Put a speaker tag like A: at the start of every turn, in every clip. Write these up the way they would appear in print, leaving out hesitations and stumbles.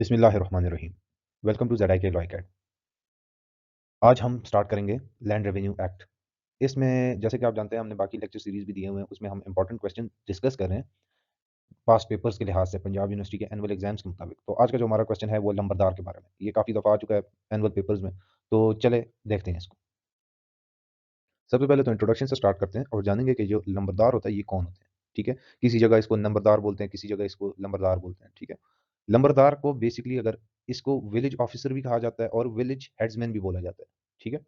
A: बिस्मिल्लाहिर्रहमानिर्रहीम। Welcome to Z Law Academy. आज हम स्टार्ट करेंगे लैंड रेवेन्यू एक्ट। इसमें जैसे कि आप जानते हैं हमने बाकी लेक्चर सीरीज भी दिए हुए हैं, उसमें हम इंपॉर्टेंट क्वेश्चन डिस्कस कर रहे हैं पास्ट पेपर्स के लिहाज से पंजाब यूनिवर्सिटी के एनुअल एग्जाम्स के मुताबिक। तो आज का जो हमारा क्वेश्चन है वो लंबरदार के बारे में, ये काफ़ी दफ़ा आ चुका है एनुअल पेपर्स में। तो चले देखते हैं इसको। सबसे पहले तो इंट्रोडक्शन से स्टार्ट करते हैं और जानेंगे कि जो लंबरदार होता है ये कौन होते हैं। ठीक है, किसी जगह इसको नंबरदार बोलते हैं, किसी जगह इसको लंबरदार बोलते हैं। ठीक है, लंबरदार को बेसिकली अगर इसको विलेज ऑफिसर भी कहा जाता है और विलेज हेड्समैन भी बोला जाता है। ठीक है,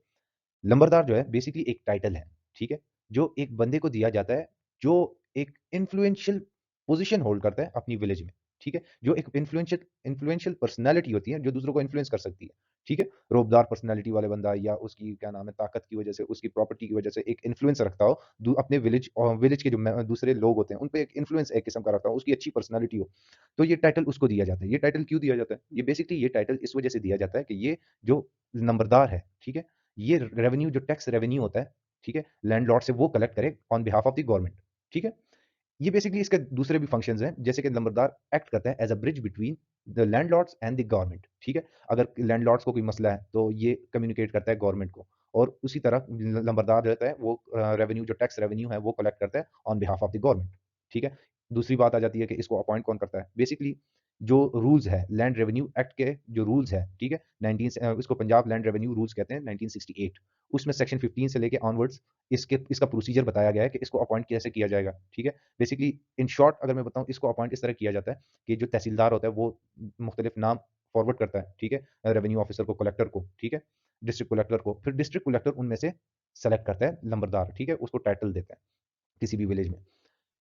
A: लंबरदार जो है बेसिकली एक टाइटल है। ठीक है, जो एक बंदे को दिया जाता है जो एक इन्फ्लुएंशियल पोजीशन होल्ड करता है अपनी विलेज में। ठीक है, जो एक इन्फ्लुएंशियल इन्फ्लुएंशियल पर्सनैलिटी होती है जो दूसरों को इन्फ्लुएंस कर सकती है। ठीक है, रोबदार पर्सनैलिटी वाले बंदा या उसकी क्या नाम है ताकत की वजह से, उसकी प्रॉपर्टी की वजह से एक इन्फ्लुएंस रखता हो अपने विलेज और विलेज के जो दूसरे लोग होते हैं उन पे एक इन्फ्लुएंस एक किस्म का रखता हो, उसकी अच्छी पर्सनैलिटी हो, तो ये टाइटल उसको दिया जाता है। ये टाइटल क्यों दिया जाता है? ये बेसिकली ये टाइटल इस वजह से दिया जाता है कि ये जो नंबरदार है, ठीक है, ये रेवेन्यू जो टैक्स रेवेन्यू होता है, ठीक है, लैंडलॉर्ड से वो कलेक्ट करे on behalf of the government. ठीक है, ये बेसिकली इसके दूसरे भी फंक्शंस हैं, जैसे कि नंबरदार एक्ट करता है as a bridge between the landlords and the government. ठीक है, अगर लैंडलॉर्ड्स को कोई मसला है तो ये कम्युनिकेट करता है गवर्नमेंट को, और उसी तरह नंबरदार रहता है वो रेवेन्यू जो टैक्स रेवेन्यू है वो कलेक्ट करता है on behalf of the government. ठीक है, दूसरी बात आ जाती है कि इसको अपॉइंट कौन करता है। बेसिकली जो रूल्स है लैंड रेवेन्यू एक्ट के जो रूल्स है, ठीक है, 19 इसको पंजाब लैंड रेवेन्यू रूल्स कहते हैं 1968। उसमें सेक्शन 15 से लेके ऑनवर्ड्स इसका प्रोसीजर बताया गया है कि इसको अपॉइंट कैसे किया जाएगा। ठीक है, बेसिकली इन शॉर्ट अगर मैं बताऊं, इसको अपॉइंट इस तरह किया जाता है कि जो तहसीलदार होता है वो मुख्तलिफ नाम फॉरवर्ड करता है। ठीक है, रेवेन्यू ऑफिसर को, कलेक्टर को, ठीक है, डिस्ट्रिक्ट कलेक्टर को, फिर डिस्ट्रिक्ट कलेक्टर उनमें से सेलेक्ट करता है लंबरदार। ठीक है, उसको टाइटल देता है किसी भी विलेज में।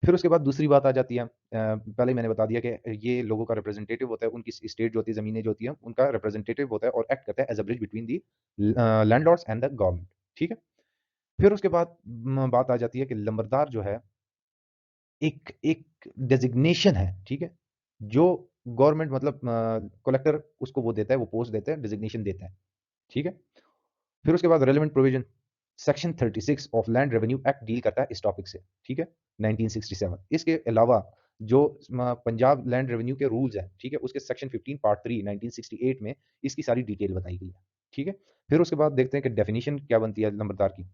A: फिर उसके बाद दूसरी बात आ जाती है, पहले ही मैंने बता दिया कि ये लोगों का रिप्रेजेंटेटिव होता है, उनकी स्टेट जो होती है, ज़मीनें जो होती हैं, उनका रिप्रेजेंटेटिव होता है और एक्ट करता है as a bridge between the landlords and the government. ठीक है? फिर उसके बाद बात आ जाती है कि लंबरदार जो है एक एक डेज़िग्नेशन है। ठीक है? जो गवर्नमेंट मतलब कलेक्टर उसको वो देता है, वो पोस्ट देता है, डेज़िग्नेशन देता है। ठीक है? फिर उसके बाद relevant provision section 36 of land revenue act deal करता है इस टॉपिक से। ठीक है, 1967। इसके अलावा जो पंजाब लैंड रेवेन्यू के रूल्स हैं, ठीक है, उसके सेक्शन 15 पार्ट 3 1968 में इसकी सारी डिटेल बताई गई है। ठीक है, फिर उसके बाद देखते हैं कि डेफिनेशन क्या बनती है लंबरदार की।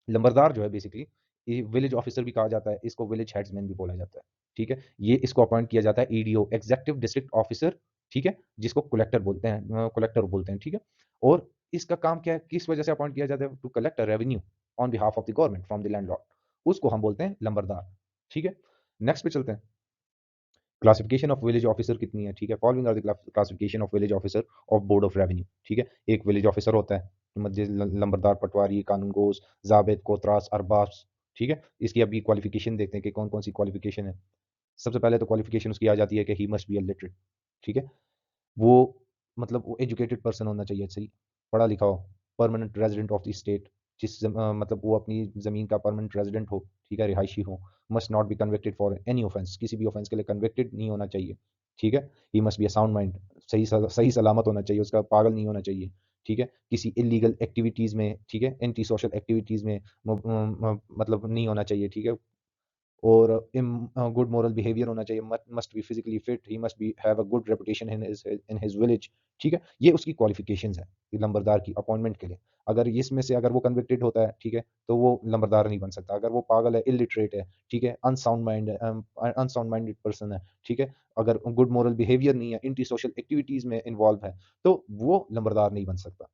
A: लंबरदार जो है बेसिकली ये विलेज ऑफिसर भी कहा जाता है, इसको विलेज हेड्समैन भी बोला जाता है। ठीक है, ये इसको अपॉइंट किया जाता है ईडीओ, एग्जीक्यूटिव डिस्ट्रिक्ट ऑफिसर। ठीक है, जिसको कलेक्टर बोलते हैं, कलेक्टर बोलते हैं। ठीक है, और इसका काम क्या है, किस वजह से अपॉइंट किया जाता है? To collect revenue on behalf of the government from the landlord, उसको हम बोलते हैं लंबरदार। ठीक है, नेक्स्ट पे चलते हैं। क्लासिफिकेशन ऑफ विलेज ऑफिसर कितनी है? ठीक है, following are the classification of village officer of board of revenue. ठीक है, एक विलेज ऑफिसर होता है, लंबरदार, पटवारी, कानूनगोस, जाबित, कोतरास, अरबास। ठीक है, इसकी अभी क्वालिफिकेशन देखते हैं कि कौन कौन सी क्वालिफिकेशन है। सबसे पहले तो क्वालिफिकेशन उसकी आ जाती है कि he must be a literate. ठीक है, वो मतलब वो एजुकेटेड पर्सन होना चाहिए, सही पढ़ा लिखा हो, permanent resident of the state, मतलब वो अपनी ज़मीन का परमानेंट रेजिडेंट हो, ठीक है, रिहायशी हो। Must not be convicted for any offence, किसी भी ऑफेंस के लिए कन्विक्टेड नहीं होना चाहिए। ठीक है, he must be a sound mind, सही सलामत होना चाहिए, उसका पागल नहीं होना चाहिए। ठीक है, किसी इलीगल एक्टिविटीज़ में, ठीक है, एंटी सोशल एक्टिविटीज़ में मतलब नहीं होना चाहिए। ठीक है, और गुड मॉरल बिहेवियर होना चाहिए, must be physically fit, he must be have a good reputation in his village. ठीक है, ये उसकी क्वालिफिकेशंस है लंबरदार की अपॉइंटमेंट के लिए। अगर इसमें से अगर वो कन्विक्टेड होता है, ठीक है, तो वो लंबरदार नहीं बन सकता। अगर वो पागल है, इलिटरेट है, ठीक है, अनसाउंड माइंडेड पर्सन है, ठीक है, अगर गुड मॉरल बिहेवियर नहीं है, एंटी सोशल एक्टिविटीज में इन्वॉल्व है, तो वो लंबरदार नहीं बन सकता।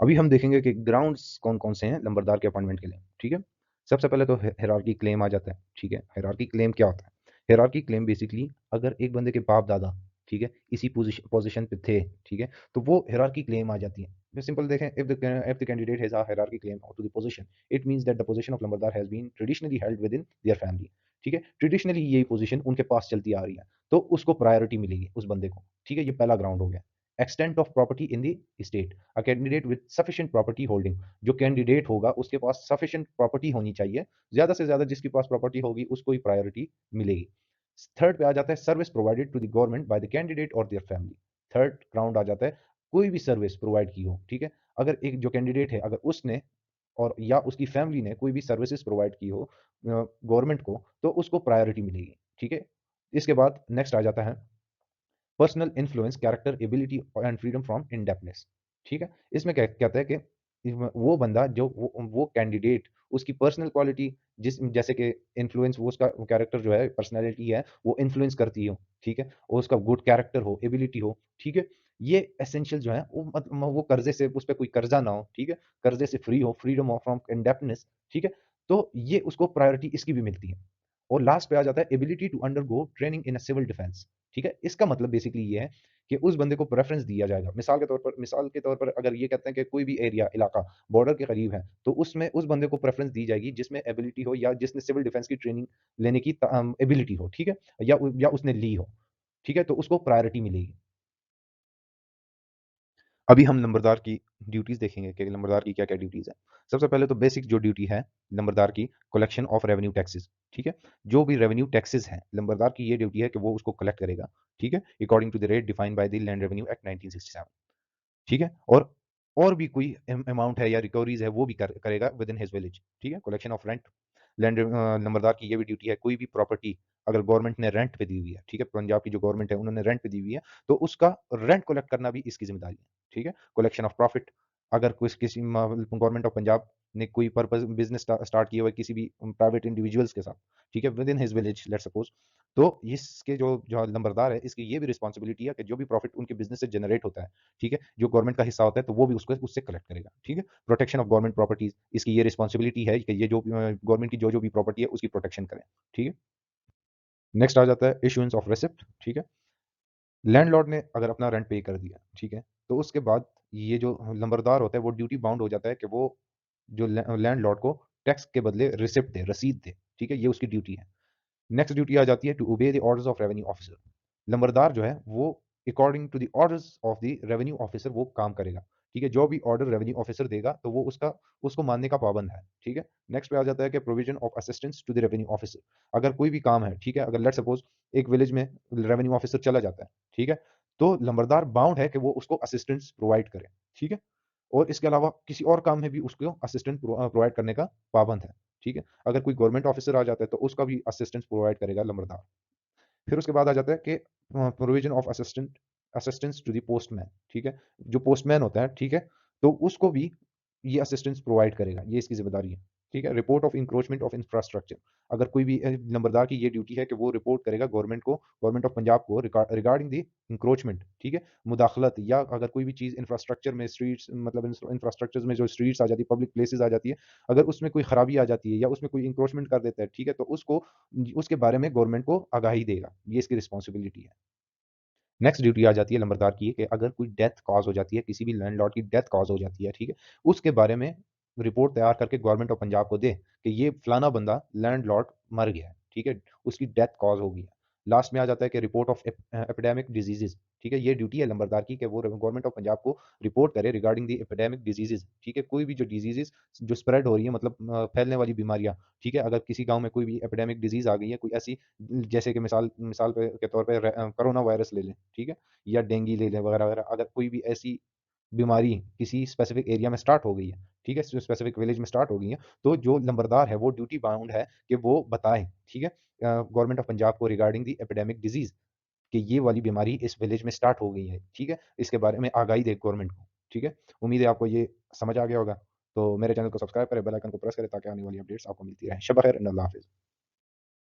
A: अभी हम देखेंगे कि ग्राउंड्स कौन-कौन से हैं लंबरदार के अपॉइंटमेंट के लिए। ठीक है? सबसे पहले तो हायरार्की क्लेम आ जाता है। ठीक है? हायरार्की क्लेम क्या होता है? हायरार्की क्लेम बेसिकली अगर एक बंदे के बाप-दादा, ठीक है, इसी पोज़ीशन पे थे, ठीक है, तो वो हायरार्की क्लेम आ जाती है। तो सिंपल देखें, if the candidate has a hierarchy claim to the position, it means that the position of lambardar has been traditionally held within their family. ठीक है? ट्रेडिशनली यही पोज़ीशन उनके पास चलती आ रही है, तो उसको प्रायोरिटी मिलेगी उस बंदे को। ठीक है? ये पहला ग्राउंड हो गया। Extent of property in the state, a candidate with sufficient property holding, जो कैंडिडेट होगा उसके पास सफिशिएंट प्रॉपर्टी होनी चाहिए, ज़्यादा से ज़्यादा जिसके पास प्रॉपर्टी होगी उसको ही प्रायोरिटी मिलेगी। थर्ड पे आ जाता है service provided to the government by the candidate और देयर फैमिली। थर्ड राउंड आ जाता है कोई भी सर्विस प्रोवाइड की हो, ठीक है? अगर एक जो कैंडिडेट है अगर उसने और या उसकी फैमिली ने कोई भी सर्विसेज प्रोवाइड की हो गवर्नमेंट को, तो उसको प्रायोरिटी मिलेगी। ठीक है? इसके बाद नेक्स्ट आ जाता है personal influence, character, ability and freedom from indebtedness. ठीक है, इसमें क्या कहता है कि वो बंदा जो वो कैंडिडेट उसकी पर्सनल क्वालिटी जिस जैसे कि इन्फ्लुएंस वो उसका कैरेक्टर जो है पर्सनैलिटी है वो इन्फ्लुएंस करती हो, ठीक है, और उसका गुड कैरेक्टर हो, एबिलिटी हो, ठीक है, ये एसेंशियल जो है वो वो कर्जे से उस पे कोई कर्जा ना हो, ठीक है, कर्जे से फ्री हो, फ्रीडम फ्रॉम इंडेप्थनेस, ठीक है, तो ये उसको प्रायोरिटी इसकी भी मिलती है। और लास्ट पे आ जाता है ability to undergo training in a civil defence. ठीक है, इसका मतलब बेसिकली ये है कि उस बंदे को प्रेफरेंस दिया जाएगा। मिसाल के तौर पर अगर ये कहते हैं कि कोई भी एरिया इलाका बॉर्डर के करीब है तो उसमें उस बंदे को प्रेफरेंस दी जाएगी जिसमें एबिलिटी हो या जिसने सिविल डिफेंस की ट्रेनिंग लेने की एबिलिटी हो, ठीक है, या उसने ली हो, ठीक है, तो उसको प्रायोरिटी मिलेगी। अभी हम नंबरदार की ड्यूटीज देखेंगे कि नंबरदार की क्या क्या ड्यूटीज है। सबसे पहले तो बेसिक जो ड्यूटी है नंबरदार की, कलेक्शन ऑफ रेवेन्यू टैक्सेस। ठीक है, जो भी रेवेन्यू टैक्सेस हैं नंबरदार की ये ड्यूटी है कि वो उसको कलेक्ट करेगा, ठीक है, according to the rate defined by the land revenue act 1967। ठीक है, और भी कोई अमाउंट है या रिकवरीज है वो भी करेगा विद इन हिज विलेज। ठीक है, कलेक्शन ऑफ रेंट, लैंड नंबरदार की ये भी ड्यूटी है, कोई भी प्रॉपर्टी अगर गवर्नमेंट ने रेंट पे दी हुई है, ठीक है, पंजाब की जो गवर्नमेंट है उन्होंने रेंट पे दी हुई है तो उसका रेंट कलेक्ट करना भी इसकी जिम्मेदारी है। ठीक है, कलेक्शन ऑफ प्रॉफिट, अगर कुछ किसी गवर्नमेंट ऑफ पंजाब ने कोई पर्पज बिजनेस स्टार्ट किया हुआ है किसी भी प्राइवेट इंडिविजुअल्स के साथ, ठीक है, with in his village let's suppose, तो इसके जो जो नंबरदार है इसकी ये भी रिस्पॉन्सिबिलिटी है कि जो भी प्रॉफिट उनके बिजनेस से जनरेट होता है, ठीक है, जो गवर्नमेंट का हिस्सा होता है तो वो भी उसको उससे कलेक्ट करेगा। ठीक है, प्रोटेक्शन ऑफ गवर्नमेंट प्रॉपर्टीज, इसकी ये रिस्पॉन्सिबिलिटी है कि ये जो गवर्नमेंट की जो भी प्रॉपर्टी है उसकी प्रोटेक्शन करें। ठीक है, नेक्स्ट आ जाता है इशुएंस ऑफ रेसिप्ट। ठीक है, लैंडलॉर्ड ने अगर अपना रेंट पे कर दिया, ठीक है, तो उसके बाद ये जो नंबरदार होता है वो ड्यूटी बाउंड हो जाता है कि वो जो लैंडलॉर्ड को टैक्स के बदले रिसिप्ट दे, रसीद दे। ठीक है, ये उसकी ड्यूटी है। नेक्स्ट ड्यूटी आ जाती है to obey the orders of revenue officer. Numberdar जो है वो according to the orders of the revenue officer वो काम करेगा। ठीक है, जो भी ऑर्डर रेवेन्यू ऑफिसर देगा तो वो उसका उसको मानने का पाबंद है। ठीक है, नेक्स्ट पे आ जाता है कि provision of assistance to the revenue officer. अगर कोई भी काम है, ठीक है, अगर लेट सपोज एक विलेज में रेवेन्यू ऑफिसर चला जाता है, ठीक है, तो नंबरदार बाउंड है कि वो उसको असिस्टेंस प्रोवाइड करे। ठीक है, और इसके अलावा किसी और काम में भी उसको असिस्टेंट प्रोवाइड करने का पाबंद है। ठीक है, अगर कोई गवर्नमेंट ऑफिसर आ जाता है तो उसका भी असिस्टेंस प्रोवाइड करेगा नंबरदार। फिर उसके बाद आ जाता है कि provision of assistance to the postman. ठीक है, जो पोस्टमैन होता है, ठीक है, तो उसको भी ये असिस्टेंस प्रोवाइड करेगा, ये इसकी जिम्मेदारी है। ठीक है, report of encroachment of infrastructure, अगर कोई भी नंबरदार की ये ड्यूटी है कि वो रिपोर्ट करेगा गवर्नमेंट को, गवर्नमेंट ऑफ पंजाब को रिगार्डिंग दी इंक्रोचमेंट। ठीक है, मुदाखलत, या अगर कोई भी चीज़ इंफ्रास्ट्रक्चर में स्ट्रीट्स मतलब इंफ्रास्ट्रक्चर में जो स्ट्रीट्स आ जाती है, पब्लिक प्लेसेस आ जाती है, अगर उसमें कोई खराबी आ जाती है या उसमें कोई इंक्रोचमेंट कर देता है, ठीक है, तो उसको उसके बारे में गवर्नमेंट को आगाही देगा, ये इसकी रिस्पॉन्सिबिलिटी है। नेक्स्ट ड्यूटी आ जाती है नंबरदार की कि अगर कोई डेथ कॉज हो जाती है, किसी भी लैंडलॉर्ड की डेथ कॉज हो जाती है, ठीक है, उसके बारे में रिपोर्ट तैयार करके गवर्नमेंट ऑफ पंजाब को दे कि ये फलाना बंदा लैंडलॉर्ड मर गया है, ठीक है, उसकी डेथ कॉज हो गई है। लास्ट में आ जाता है कि रिपोर्ट ऑफ एपिडेमिक डिजीजेज। ठीक है, ये ड्यूटी है नंबरदार की कि वो गवर्नमेंट ऑफ पंजाब को रिपोर्ट करे रिगार्डिंग द एपिडेमिक डिजीजेज। ठीक है, कोई भी जो डिजीजेज जो स्प्रेड हो रही है, मतलब फैलने वाली बीमारियां, ठीक है, अगर किसी गांव में कोई भी एपिडेमिक डिजीज आ गई है, कोई ऐसी, जैसे कि मिसाल मिसाल के तौर पे कोरोना वायरस ले लें, ठीक है, या डेंगू ले लें वगैरह वगैरह, अगर कोई भी ऐसी बीमारी किसी स्पेसिफिक एरिया में स्टार्ट हो गई है, ठीक है, स्पेसिफिक विलेज में स्टार्ट हो गई है, तो जो नंबरदार है वो ड्यूटी बाउंड है कि वो बताए, ठीक है, गवर्नमेंट ऑफ पंजाब को रिगार्डिंग दी एपिडेमिक डिजीज कि ये वाली बीमारी इस विलेज में स्टार्ट हो गई है, ठीक है, इसके बारे में आगाही दे गवर्नमेंट को। ठीक है, उम्मीद है आपको ये समझ आ गया होगा। तो मेरे चैनल को सब्सक्राइब करें, बेल आइकन को प्रेस करें ताकि आने वाली अपडेट्स आपको मिलती रहे। शब बखैर, अल्लाह हाफिज़।